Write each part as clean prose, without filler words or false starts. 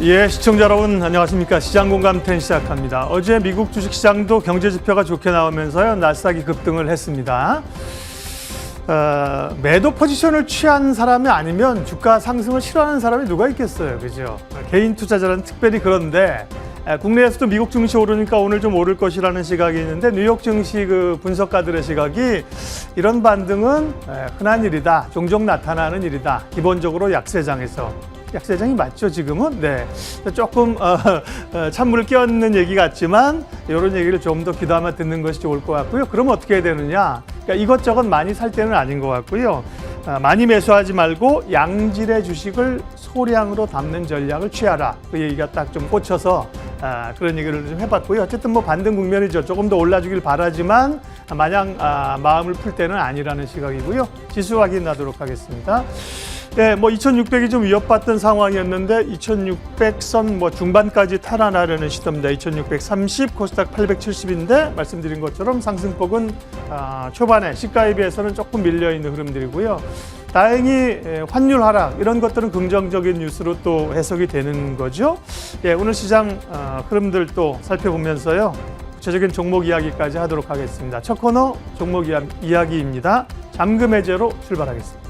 예, 시청자 여러분 안녕하십니까. 시장공감 10 시작합니다. 어제 미국 주식시장도 경제지표가 좋게 나오면서요. 나스닥이 급등을 했습니다. 매도 포지션을 취한 사람이 아니면 주가 상승을 싫어하는 사람이 누가 있겠어요. 그죠? 개인 투자자는 특별히 그런데 국내에서도 미국 증시 오르니까 오늘 좀 오를 것이라는 시각이 있는데 뉴욕 증시 그 분석가들의 시각이 이런 반등은 흔한 일이다. 종종 나타나는 일이다. 기본적으로 약세장이 맞죠, 지금은? 네. 조금, 찬물을 끼얹는 얘기 같지만, 이런 얘기를 좀 더 귀담아 듣는 것이 좋을 것 같고요. 그럼 어떻게 해야 되느냐? 그러니까 이것저것 많이 살 때는 아닌 것 같고요. 많이 매수하지 말고 양질의 주식을 소량으로 담는 전략을 취하라. 그 얘기가 딱 좀 꽂혀서, 그런 얘기를 좀 해봤고요. 어쨌든 뭐 반등 국면이죠. 조금 더 올라주길 바라지만, 마냥 마음을 풀 때는 아니라는 시각이고요. 지수 확인하도록 하겠습니다. 네, 뭐 2600이 좀 위협받던 상황이었는데 2600선 뭐 중반까지 탈환하려는 시도입니다. 2630, 코스닥 870인데 말씀드린 것처럼 상승폭은 초반에 시가에 비해서는 조금 밀려있는 흐름들이고요. 다행히 환율 하락 이런 것들은 긍정적인 뉴스로 또 해석이 되는 거죠. 예, 오늘 시장 흐름들 또 살펴보면서요. 구체적인 종목 이야기까지 하도록 하겠습니다. 첫 코너 종목 이야기입니다. 잠금 해제로 출발하겠습니다.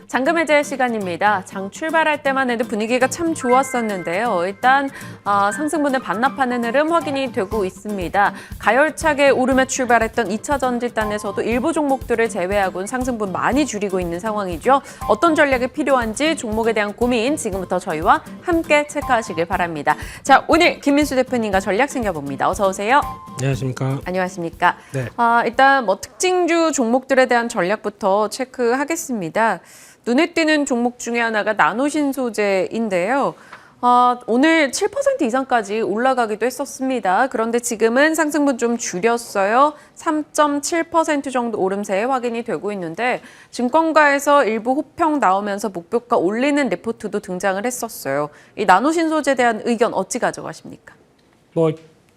잠금 해제 시간입니다. 장 출발할 때만 해도 분위기가 참 좋았었는데요. 일단 상승분을 반납하는 흐름 확인이 되고 있습니다. 가열차게 오름에 출발했던 2차 전지단에서도 일부 종목들을 제외하고는 상승분 많이 줄이고 있는 상황이죠. 어떤 전략이 필요한지 종목에 대한 고민 지금부터 저희와 함께 체크하시길 바랍니다. 자, 오늘 김민수 대표님과 전략 챙겨봅니다. 어서 오세요. 안녕하십니까. 안녕하십니까. 네. 일단 뭐 특징주 종목들에 대한 전략부터 체크하겠습니다. 눈에 띄는 종목 중에 하나가 나노신소재인데요. 오늘 7% 이상까지 올라가기도 했었습니다. 그런데 지금은 상승분 좀 줄였어요. 3.7% 정도 오름세 확인이 되고 있는데 증권가에서 일부 호평 나오면서 목표가 올리는 리포트도 등장을 했었어요. 이 나노신소재에 대한 의견 어찌 가져가십니까? 뭐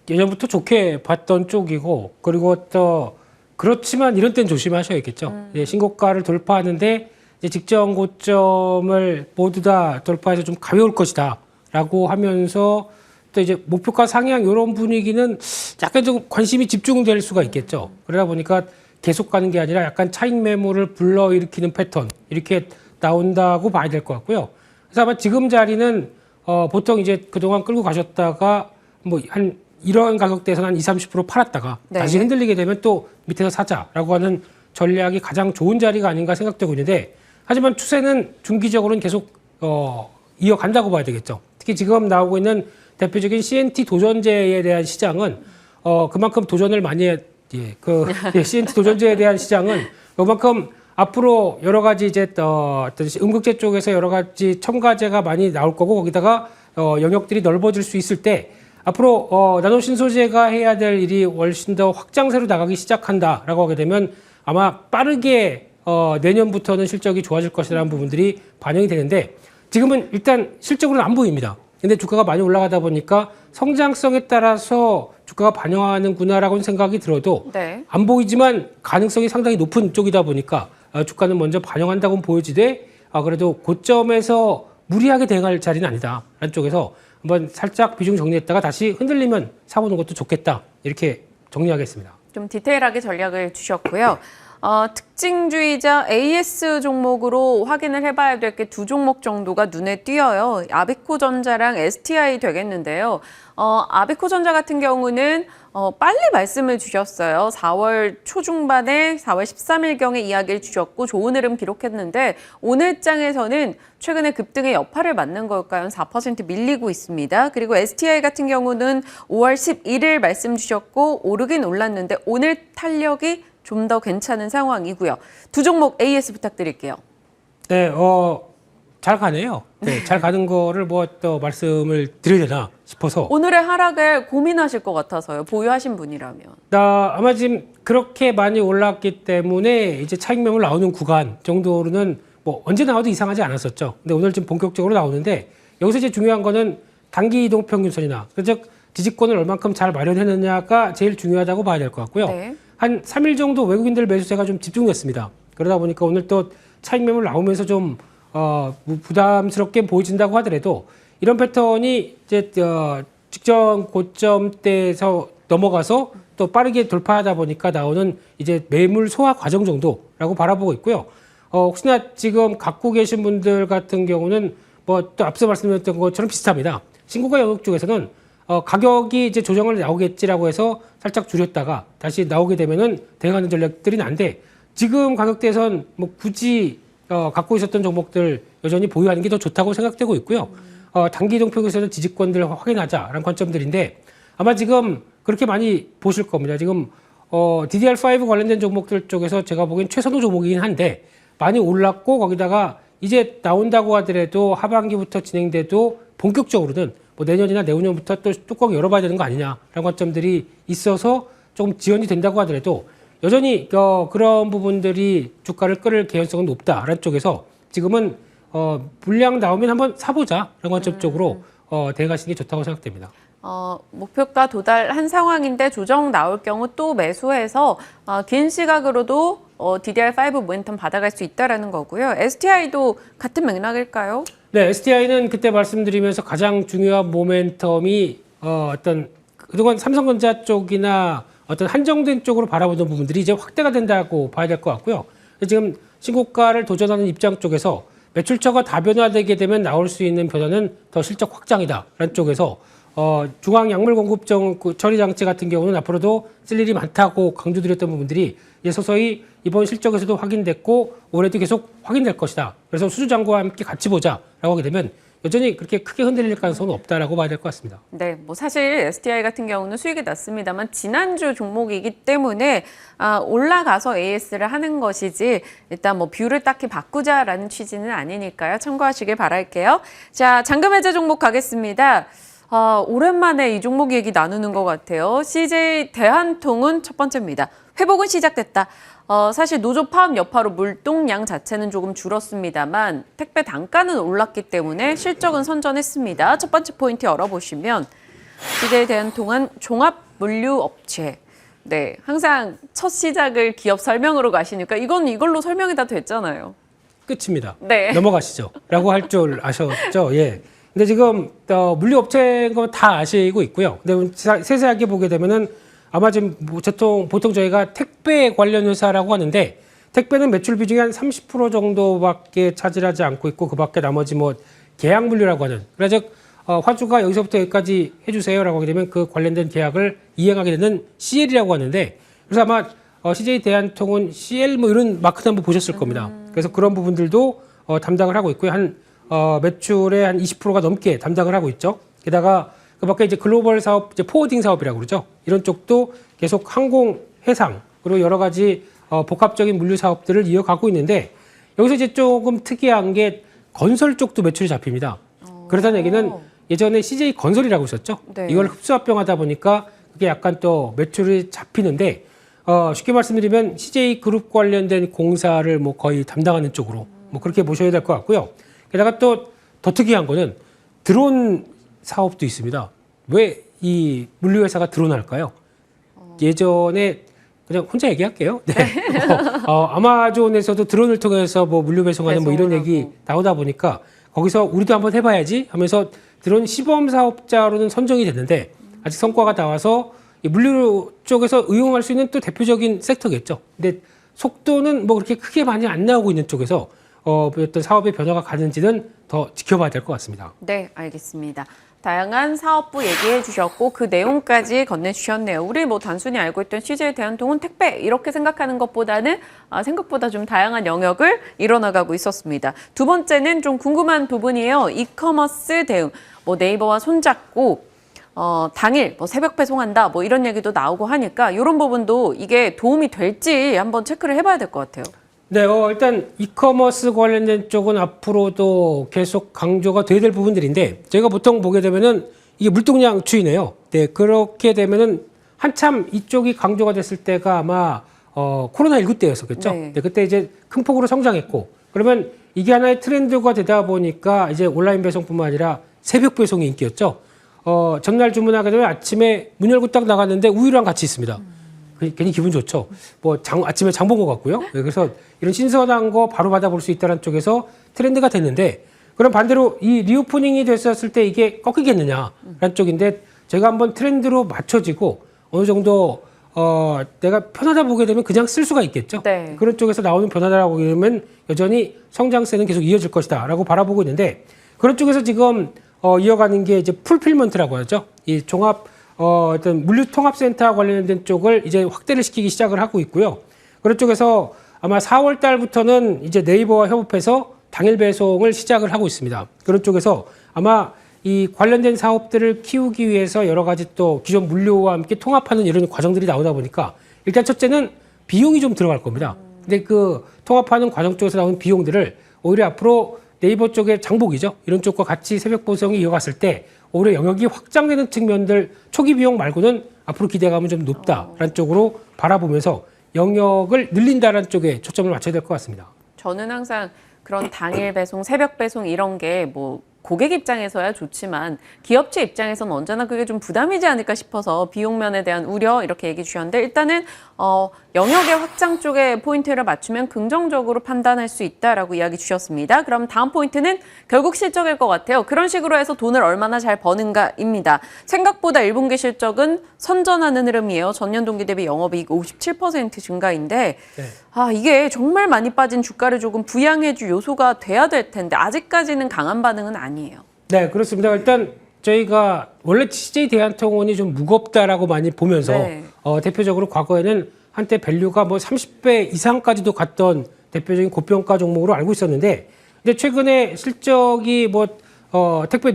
예전부터 좋게 봤던 쪽이고 그리고 또 그렇지만 이런 때는 조심하셔야겠죠. 신고가를 돌파하는데 이제 직전 고점을 모두 다 돌파해서 좀 가벼울 것이다 라고 하면서 또 이제 목표가 상향 이런 분위기는 약간 좀 관심이 집중될 수가 있겠죠. 그러다 보니까 계속 가는 게 아니라 약간 차익 매물을 불러일으키는 패턴 이렇게 나온다고 봐야 될 것 같고요. 그래서 아마 지금 자리는 보통 이제 그동안 끌고 가셨다가 뭐 한 이런 가격대에서는 한 20-30% 팔았다가 네. 다시 흔들리게 되면 또 밑에서 사자라고 하는 전략이 가장 좋은 자리가 아닌가 생각되고 있는데 하지만 추세는 중기적으로는 계속 이어간다고 봐야 되겠죠. 특히 지금 나오고 있는 대표적인 CNT 도전제에 대한 시장은 그만큼 도전을 많이 CNT 도전제에 대한 시장은 그만큼 앞으로 여러 가지 이제 어떤 음극재 쪽에서 여러 가지 첨가제가 많이 나올 거고 거기다가 영역들이 넓어질 수 있을 때 앞으로 나노신소재가 해야 될 일이 훨씬 더 확장세로 나가기 시작한다라고 하게 되면 아마 빠르게 내년부터는 실적이 좋아질 것이라는 부분들이 반영이 되는데 지금은 일단 실적으로는 안 보입니다. 근데 주가가 많이 올라가다 보니까 성장성에 따라서 주가가 반영하는구나라고는 생각이 들어도 네. 안 보이지만 가능성이 상당히 높은 쪽이다 보니까 주가는 먼저 반영한다고는 보여지되 그래도 고점에서 무리하게 대응할 자리는 아니다. 라는 쪽에서 한번 살짝 비중 정리했다가 다시 흔들리면 사보는 것도 좋겠다. 이렇게 정리하겠습니다. 좀 디테일하게 전략을 주셨고요. 특징주의자 AS 종목으로 확인을 해봐야 될 게 두 종목 정도가 눈에 띄어요. 아비코전자랑 STI 되겠는데요. 아비코전자 같은 경우는 빨리 말씀을 주셨어요. 4월 초중반에 4월 13일경에 이야기를 주셨고 좋은 흐름 기록했는데 오늘 장에서는 최근에 급등의 여파를 맞는 걸까요? 4% 밀리고 있습니다. 그리고 STI 같은 경우는 5월 11일 말씀 주셨고 오르긴 올랐는데 오늘 탄력이 좀 더 괜찮은 상황이고요. 두 종목 AS 부탁드릴게요. 네, 잘 가네요. 네, 잘 가는 거를 뭐 또 말씀을 드려야 되나 싶어서. 오늘의 하락을 고민하실 것 같아서요. 보유하신 분이라면. 아마 지금 그렇게 많이 올랐기 때문에 이제 차익 매물 나오는 구간 정도로는 뭐 언제 나와도 이상하지 않았었죠. 근데 오늘 지금 본격적으로 나오는데 여기서 이제 중요한 거는 단기 이동 평균선이나 즉 지지권을 얼만큼 잘 마련했느냐가 제일 중요하다고 봐야 될 것 같고요. 네. 한 3일 정도 외국인들 매수세가 좀 집중됐습니다. 그러다 보니까 오늘 또 차익 매물 나오면서 좀 부담스럽게 보여진다고 하더라도 이런 패턴이 이제 직전 고점대에서 넘어가서 또 빠르게 돌파하다 보니까 나오는 이제 매물 소화 과정 정도라고 바라보고 있고요. 혹시나 지금 갖고 계신 분들 같은 경우는 뭐 또 앞서 말씀드렸던 것처럼 비슷합니다. 신고가 영역 쪽에서는 가격이 이제 조정을 나오겠지라고 해서 살짝 줄였다가 다시 나오게 되면은 대응하는 전략들이 난데 지금 가격대에선 뭐 굳이 갖고 있었던 종목들 여전히 보유하는 게 더 좋다고 생각되고 있고요. 단기 이동 평균에서는 지지권들 확인하자라는 관점들인데 아마 지금 그렇게 많이 보실 겁니다. 지금 DDR5 관련된 종목들 쪽에서 제가 보기엔 최선호 종목이긴 한데 많이 올랐고 거기다가 이제 나온다고 하더라도 하반기부터 진행돼도 본격적으로는 뭐 내년이나 내후년부터 또 뚜껑 열어봐야 되는 거 아니냐라는 관점들이 있어서 조금 지연이 된다고 하더라도 여전히 그런 부분들이 주가를 끌을 개연성은 높다라는 쪽에서 지금은 물량 나오면 한번 사보자라는 관점 쪽으로 대응하시는 게 좋다고 생각됩니다. 목표가 도달한 상황인데 조정 나올 경우 또 매수해서 긴 시각으로도 DDR5 모멘텀 받아갈 수 있다라는 거고요. STI도 같은 맥락일까요? 네, STI는 그때 말씀드리면서 가장 중요한 모멘텀이 어떤 그동안 삼성전자 쪽이나 어떤 한정된 쪽으로 바라보던 부분들이 이제 확대가 된다고 봐야 될 것 같고요. 지금 신고가를 도전하는 입장 쪽에서 매출처가 다변화되게 되면 나올 수 있는 변화는 더 실적 확장이다라는 쪽에서 중앙 약물 공급 처리 장치 같은 경우는 앞으로도 쓸 일이 많다고 강조드렸던 부분들이 이제 서서히 이번 실적에서도 확인됐고 올해도 계속 확인될 것이다. 그래서 수주 잔고와 함께 같이 보자라고 하게 되면 여전히 그렇게 크게 흔들릴 가능성은 없다라고 봐야 될 것 같습니다. 네, 뭐 사실 STI 같은 경우는 수익이 났습니다만 지난주 종목이기 때문에 올라가서 AS를 하는 것이지 일단 뭐 뷰를 딱히 바꾸자라는 취지는 아니니까요. 참고하시길 바랄게요. 자, 잔금 해제 종목 가겠습니다. 오랜만에 이 종목 얘기 나누는 것 같아요. CJ 대한통운 첫 번째입니다. 회복은 시작됐다. 사실 노조 파업 여파로 물동량 자체는 조금 줄었습니다만 택배 단가는 올랐기 때문에 실적은 선전했습니다. 첫 번째 포인트 열어보시면 CJ 대한통운 종합물류업체. 네, 항상 첫 시작을 기업 설명으로 가시니까 이걸로 설명이 다 됐잖아요. 끝입니다. 네. 넘어가시죠. 라고 할 줄 아셨죠? 예. 근데 지금 물류업체인 거 다 아시고 있고요. 근데 세세하게 보게 되면은 아마 지금 보통 저희가 택배 관련 회사라고 하는데 택배는 매출 비중이 한 30% 정도밖에 차지하지 않고 있고 그밖에 나머지 뭐 계약 물류라고 하는 그래서 화주가 여기서부터 여기까지 해주세요라고 하게 되면 그 관련된 계약을 이행하게 되는 CL이라고 하는데 그래서 아마 CJ 대한통운 CL 뭐 이런 마크도 한번 보셨을 겁니다. 그래서 그런 부분들도 담당을 하고 있고요. 한 매출의 한 20%가 넘게 담당을 하고 있죠. 게다가 그밖에 이제 글로벌 사업, 이제 포워딩 사업이라고 그러죠. 이런 쪽도 계속 항공, 해상 그리고 여러 가지 복합적인 물류 사업들을 이어가고 있는데 여기서 이제 조금 특이한 게 건설 쪽도 매출이 잡힙니다. 그렇다는 얘기는 예전에 CJ 건설이라고 있었죠. 네. 이걸 흡수합병하다 보니까 그게 약간 또 매출이 잡히는데 쉽게 말씀드리면 CJ 그룹 관련된 공사를 뭐 거의 담당하는 쪽으로 뭐 그렇게 보셔야 될 것 같고요. 게다가 또 더 특이한 거는 드론 사업도 있습니다. 왜 이 물류회사가 드론을 할까요? 예전에 그냥 혼자 얘기할게요. 네. 아마존에서도 드론을 통해서 뭐 물류 배송하는 뭐 이런 얘기 나오다 보니까 거기서 우리도 한번 해봐야지 하면서 드론 시범 사업자로는 선정이 됐는데 아직 성과가 나와서 이 물류 쪽에서 응용할 수 있는 또 대표적인 섹터겠죠. 근데 속도는 뭐 그렇게 크게 많이 안 나오고 있는 쪽에서 어떤 사업의 변화가 가는지는 더 지켜봐야 될 것 같습니다. 네, 알겠습니다. 다양한 사업부 얘기해 주셨고 그 내용까지 건네주셨네요. 우리 뭐 단순히 알고 있던 CJ 대한통운 택배 이렇게 생각하는 것보다는 생각보다 좀 다양한 영역을 이뤄나가고 있었습니다. 두 번째는 좀 궁금한 부분이에요. 이커머스 대응. 뭐 네이버와 손잡고 당일 뭐 새벽 배송한다 뭐 이런 얘기도 나오고 하니까 이런 부분도 이게 도움이 될지 한번 체크를 해봐야 될 것 같아요. 네, 일단 이커머스 관련된 쪽은 앞으로도 계속 강조가 돼야 될 부분들인데 저희가 보통 보게 되면은 이게 물동량 추이네요. 네, 그렇게 되면은 한참 이쪽이 강조가 됐을 때가 아마 코로나19 때였었겠죠. 네. 네, 그때 이제 큰 폭으로 성장했고 그러면 이게 하나의 트렌드가 되다 보니까 이제 온라인 배송뿐만 아니라 새벽 배송이 인기였죠. 전날 주문하게 되면 아침에 문 열고 딱 나갔는데 우유랑 같이 있습니다. 괜히 기분 좋죠. 아침에 장 본 것 같고요. 그래서 이런 신선한 거 바로 받아볼 수 있다는 쪽에서 트렌드가 됐는데, 그럼 반대로 이 리오프닝이 됐었을 때 이게 꺾이겠느냐라는 쪽인데, 제가 한번 트렌드로 맞춰지고 어느 정도 내가 편하다 보게 되면 그냥 쓸 수가 있겠죠. 네. 그런 쪽에서 나오는 변화다라고 보게 되면 여전히 성장세는 계속 이어질 것이다라고 바라보고 있는데, 그런 쪽에서 지금 이어가는 게 이제 풀필먼트라고 하죠. 이 종합 어떤 물류통합센터 관련된 쪽을 이제 확대를 시키기 시작을 하고 있고요. 그런 쪽에서 아마 4월 달부터는 이제 네이버와 협업해서 당일 배송을 시작을 하고 있습니다. 그런 쪽에서 아마 이 관련된 사업들을 키우기 위해서 여러 가지 또 기존 물류와 함께 통합하는 이런 과정들이 나오다 보니까, 일단 첫째는 비용이 좀 들어갈 겁니다. 근데 그 통합하는 과정 쪽에서 나오는 비용들을 오히려 앞으로 네이버 쪽의 장복이죠. 이런 쪽과 같이 새벽 배송이 이어갔을 때 오히려 영역이 확장되는 측면들, 초기 비용 말고는 앞으로 기대감은 좀 높다라는 쪽으로 바라보면서 영역을 늘린다라는 쪽에 초점을 맞춰야 될 것 같습니다. 저는 항상 그런 당일 배송, 새벽 배송 이런 게 뭐 고객 입장에서야 좋지만 기업체 입장에서는 언제나 그게 좀 부담이지 않을까 싶어서 비용면에 대한 우려 이렇게 얘기해 주셨는데, 일단은 영역의 확장 쪽에 포인트를 맞추면 긍정적으로 판단할 수 있다라고 이야기 주셨습니다. 그럼 다음 포인트는 결국 실적일 것 같아요. 그런 식으로 해서 돈을 얼마나 잘 버는가입니다. 생각보다 1분기 실적은 선전하는 흐름이에요. 전년 동기 대비 영업이익 57% 증가인데, 네. 이게 정말 많이 빠진 주가를 조금 부양해줄 요소가 돼야 될 텐데 아직까지는 강한 반응은 아니에요. 네, 그렇습니다. 일단 저희가 원래 CJ 대한통운이 좀 무겁다라고 많이 보면서 네. 대표적으로 과거에는 한때 밸류가 뭐 30배 이상까지도 갔던 대표적인 고평가 종목으로 알고 있었는데, 근데 최근에 실적이 택배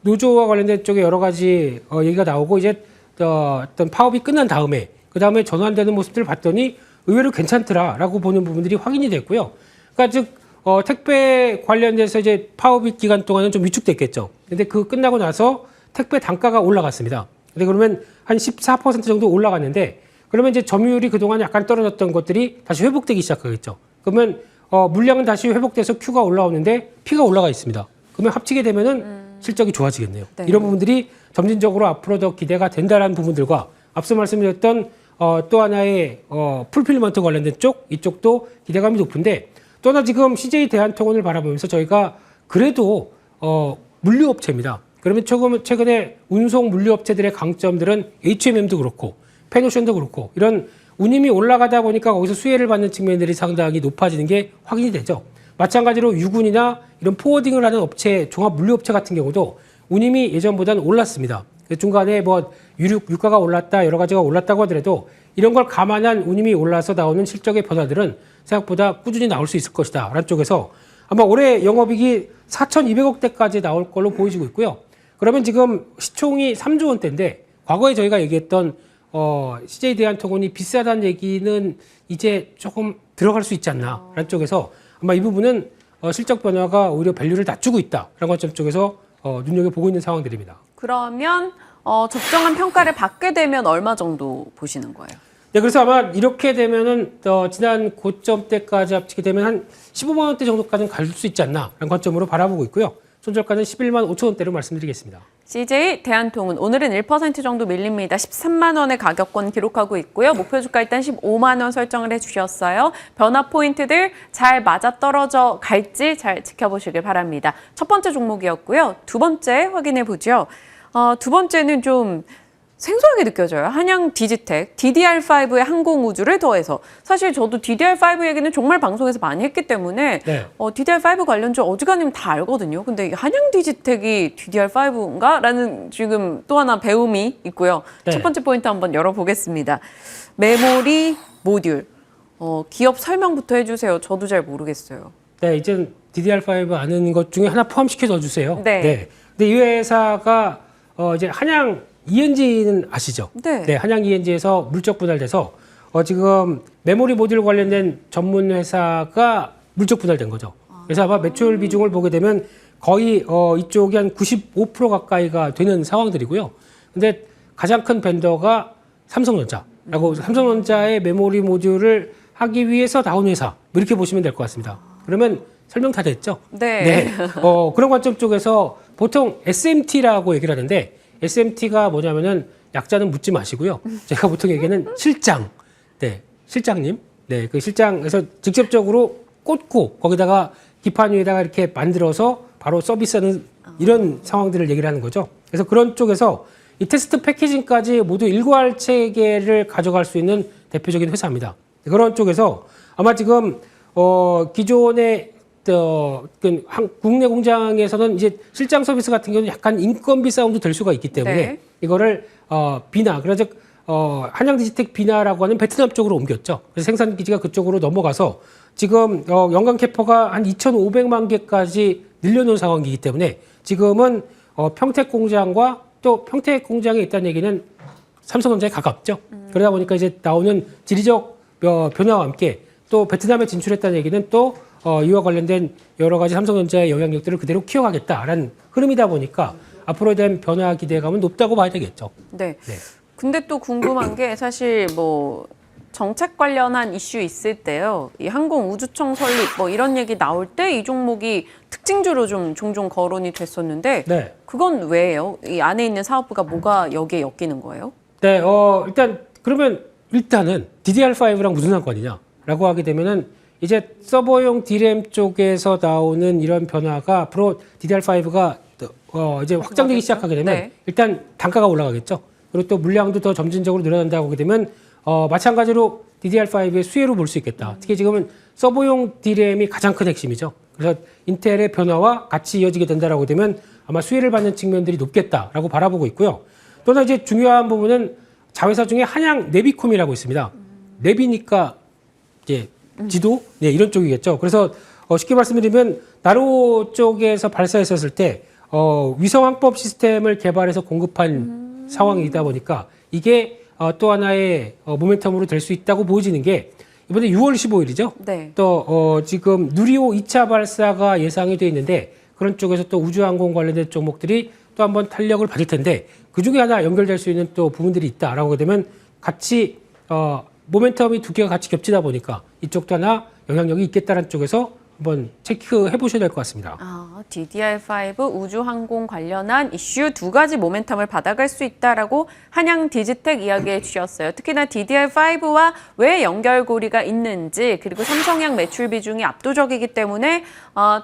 노조와 관련된 쪽에 여러 가지 얘기가 나오고, 이제 어떤 파업이 끝난 다음에 그 다음에 전환되는 모습들을 봤더니 의외로 괜찮더라라고 보는 부분들이 확인이 됐고요. 그러니까 즉 택배 관련돼서 이제 파업이 기간 동안은 좀 위축됐겠죠. 근데 그 끝나고 나서 택배 단가가 올라갔습니다. 근데 그러면 한 14% 정도 올라갔는데, 그러면 이제 점유율이 그동안 약간 떨어졌던 것들이 다시 회복되기 시작하겠죠. 그러면 물량은 다시 회복돼서 Q가 올라오는데 P가 올라가 있습니다. 그러면 합치게 되면은 실적이 좋아지겠네요. 네. 이런 부분들이 점진적으로 앞으로 더 기대가 된다라는 부분들과, 앞서 말씀드렸던 또 하나의 풀필먼트 관련된 쪽, 이쪽도 기대감이 높은데, 또 하나 지금 CJ 대한통운을 바라보면서 저희가 그래도 물류업체입니다. 그러면 최근에 운송 물류업체들의 강점들은 HMM도 그렇고 페노션도 그렇고 이런 운임이 올라가다 보니까 거기서 수혜를 받는 측면들이 상당히 높아지는 게 확인이 되죠. 마찬가지로 유군이나 이런 포워딩을 하는 업체, 종합 물류업체 같은 경우도 운임이 예전보다는 올랐습니다. 중간에 유가가 올랐다, 여러 가지가 올랐다고 하더라도 이런 걸 감안한 운임이 올라서 나오는 실적의 변화들은 생각보다 꾸준히 나올 수 있을 것이다 라는 쪽에서 아마 올해 영업이익이 4,200억대까지 나올 걸로 보여지고 있고요. 그러면 지금 시총이 3조 원대인데, 과거에 저희가 얘기했던 CJ 대한통운이 비싸다는 얘기는 이제 조금 들어갈 수 있지 않나 라는 쪽에서 아마 이 부분은 실적 변화가 오히려 밸류를 낮추고 있다라는 관점 쪽에서 눈여겨보고 있는 상황들입니다. 그러면 적정한 평가를 받게 되면 얼마 정도 보시는 거예요? 네, 그래서 아마 이렇게 되면은 지난 고점 때까지 합치게 되면 한 15만 원대 정도까지는 갈 수 있지 않나라는 관점으로 바라보고 있고요. 손절가는 11만 5천 원대로 말씀드리겠습니다. CJ 대한통운 오늘은 1% 정도 밀립니다. 13만 원의 가격권 기록하고 있고요. 목표 주가 일단 15만 원 설정을 해주셨어요. 변화 포인트들 잘 맞아떨어져 갈지 잘 지켜보시길 바랍니다. 첫 번째 종목이었고요. 두 번째 확인해 보죠. 두 번째는 좀 생소하게 느껴져요. 한양 디지텍, DDR5의 항공우주를 더해서. 사실 저도 DDR5 얘기는 정말 방송에서 많이 했기 때문에 네. DDR5 관련주 어지간하면 다 알거든요. 근데 한양 디지텍이 DDR5인가? 라는 지금 또 하나 배움이 있고요. 네. 첫 번째 포인트 한번 열어보겠습니다. 메모리 모듈. 기업 설명부터 해주세요. 저도 잘 모르겠어요. 네, 이제 DDR5 아는 것 중에 하나 포함시켜 넣어주세요. 네. 근데 이 회사가 이제 한양 ENG는 아시죠? 네. 한양 ENG에서 물적 분할돼서 지금 메모리 모듈 관련된 전문 회사가 물적 분할된 거죠. 그래서 아마 매출 비중을 보게 되면 거의 이쪽이 한 95% 가까이가 되는 상황들이고요. 근데 가장 큰 벤더가 삼성전자라고, 삼성전자의 메모리 모듈을 하기 위해서 나온 회사, 이렇게 보시면 될 것 같습니다. 그러면 설명 다 됐죠? 네. 그런 관점 쪽에서 보통 SMT라고 얘기를 하는데 SMT가 뭐냐면은 약자는 묻지 마시고요. 제가 보통 얘기하는 실장, 네, 실장님, 네, 그 실장에서 직접적으로 꽂고 거기다가 기판 위에다가 이렇게 만들어서 바로 서비스하는 이런 상황들을 얘기를 하는 거죠. 그래서 그런 쪽에서 이 테스트 패키징까지 모두 일괄 체계를 가져갈 수 있는 대표적인 회사입니다. 그런 쪽에서 아마 지금 기존의 국내 공장에서는 이제 실장 서비스 같은 경우는 약간 인건비 싸움도 될 수가 있기 때문에 네. 이거를 비나 그래서 한양디지텍 비나라고 하는 베트남 쪽으로 옮겼죠. 그래서 생산 기지가 그쪽으로 넘어가서 지금 연간 캐퍼가 한 2,500만 개까지 늘려놓은 상황이기 때문에 지금은 평택 공장과 또 평택 공장에 있다는 얘기는 삼성전자에 가깝죠. 그러다 보니까 이제 나오는 지리적 변화와 함께 또 베트남에 진출했다는 얘기는 또 이와 관련된 여러 가지 삼성전자의 영향력들을 그대로 키워가겠다라는 흐름이다 보니까 앞으로에 대한 변화 기대감은 높다고 봐야 되겠죠. 네. 네. 근데 또 궁금한 게 사실 뭐 정책 관련한 이슈 있을 때요. 이 항공우주청 설립 뭐 이런 얘기 나올 때 이 종목이 특징주로 좀 종종 거론이 됐었는데 네. 그건 왜예요? 이 안에 있는 사업부가 뭐가 여기에 엮이는 거예요? 네, 일단 그러면 일단은 DDR5랑 무슨 상관이냐라고 하게 되면은 이제 서버용 DRAM 쪽에서 나오는 이런 변화가 앞으로 DDR5가 이제 확장되기 시작하게 되면 네. 일단 단가가 올라가겠죠. 그리고 또 물량도 더 점진적으로 늘어난다고 하게 되면 마찬가지로 DDR5의 수혜로 볼 수 있겠다. 특히 지금은 서버용 DRAM이 가장 큰 핵심이죠. 그래서 인텔의 변화와 같이 이어지게 된다라고 되면 아마 수혜를 받는 측면들이 높겠다라고 바라보고 있고요. 또 하나 이제 중요한 부분은 자회사 중에 한양 내비콤이라고 있습니다. 내비니까 이제 지도 네, 이런 쪽이겠죠. 그래서 쉽게 말씀드리면 나로 쪽에서 발사했었을 때 위성 항법 시스템을 개발해서 공급한 상황이다 보니까 이게 또 하나의 모멘텀으로 될 수 있다고 보여지는 게 이번에 6월 15일이죠. 네. 또 지금 누리호 2차 발사가 예상이 돼 있는데 그런 쪽에서 또 우주항공 관련된 종목들이 또 한번 탄력을 받을 텐데 그 중에 하나 연결될 수 있는 또 부분들이 있다라고 되면 같이 모멘텀이 두 개가 같이 겹치다 보니까 이쪽도 하나 영향력이 있겠다는 쪽에서 한번 체크해 보셔야 될 것 같습니다. DDR5 우주항공 관련한 이슈 두 가지 모멘텀을 받아갈 수 있다라고 한양 디지텍 이야기해 주셨어요. 특히나 DDR5와 왜 연결고리가 있는지 그리고 삼성향 매출 비중이 압도적이기 때문에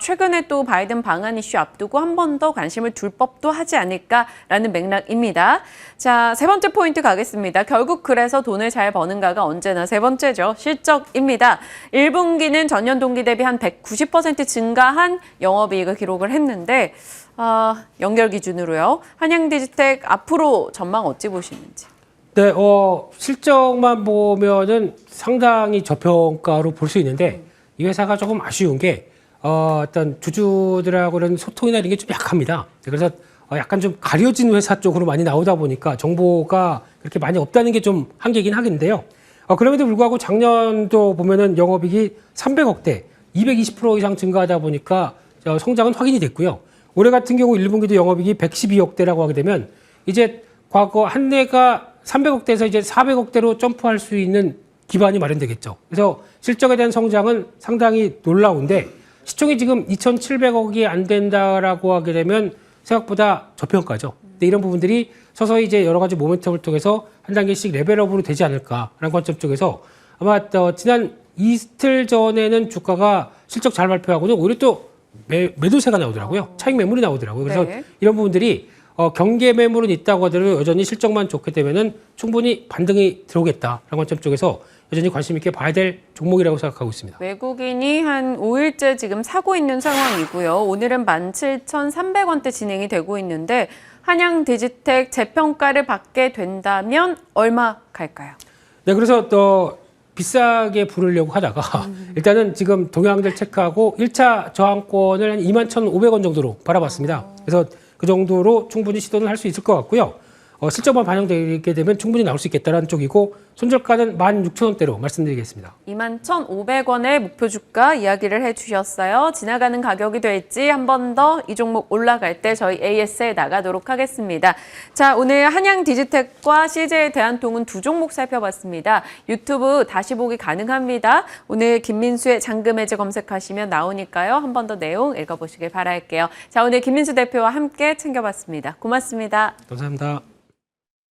최근에 또 바이든 방한 이슈 앞두고 한 번 더 관심을 둘 법도 하지 않을까라는 맥락입니다. 자, 세 번째 포인트 가겠습니다. 결국 그래서 돈을 잘 버는가가 언제나 세 번째죠. 실적입니다. 1분기는 전년 동기 대비 한 190% 증가한 영업이익을 기록을 했는데 연결 기준으로요. 한양디지텍 앞으로 전망 어찌 보시는지. 네, 실적만 보면은 상당히 저평가로 볼 수 있는데 이 회사가 조금 아쉬운 게 어떤 주주들하고는 소통이나 이런 게 좀 약합니다. 그래서 약간 좀 가려진 회사 쪽으로 많이 나오다 보니까 정보가 그렇게 많이 없다는 게 좀 한계긴 하겠는데요. 그럼에도 불구하고 작년도 보면은 영업이익이 300억대, 220% 이상 증가하다 보니까 성장은 확인이 됐고요. 올해 같은 경우 1분기도 영업이익이 112억대라고 하게 되면 이제 과거 한 해가 300억대에서 이제 400억대로 점프할 수 있는 기반이 마련되겠죠. 그래서 실적에 대한 성장은 상당히 놀라운데 시총이 지금 2,700억이 안 된다라고 하게 되면 생각보다 저평가죠. 근데 이런 부분들이 서서히 이제 여러 가지 모멘텀을 통해서 한 단계씩 레벨업으로 되지 않을까라는 관점 쪽에서 아마 지난 이틀 전에는 주가가 실적 잘 발표하고는 오히려 또 매도세가 나오더라고요. 차익 매물이 나오더라고요. 그래서 네. 이런 부분들이 경계 매물은 있다고 하더라도 여전히 실적만 좋게 되면은 충분히 반등이 들어오겠다라는 관점 쪽에서 여전히 관심 있게 봐야 될 종목이라고 생각하고 있습니다. 외국인이 한 5일째 지금 사고 있는 상황이고요. 오늘은 17,300원대 진행이 되고 있는데 한양 디지텍 재평가를 받게 된다면 얼마 갈까요? 네, 그래서 또 비싸게 부르려고 하다가 일단은 지금 동향들 체크하고 1차 저항권을 한 21,500원 정도로 바라봤습니다. 그래서 그 정도로 충분히 시도는 할 수 있을 것 같고요. 실적만 반영되게 되면 충분히 나올 수 있겠다는 쪽이고 손절가는 16,000원대로 말씀드리겠습니다. 21,500원의 목표 주가 이야기를 해주셨어요. 지나가는 가격이 될지 한 번 더 이 종목 올라갈 때 저희 AS에 나가도록 하겠습니다. 자, 오늘 한양 디지텍과 CJ 대한통운 두 종목 살펴봤습니다. 유튜브 다시 보기 가능합니다. 오늘 김민수의 잔금 해제 검색하시면 나오니까요. 한 번 더 내용 읽어보시길 바랄게요. 자, 오늘 김민수 대표와 함께 챙겨봤습니다. 고맙습니다. 감사합니다.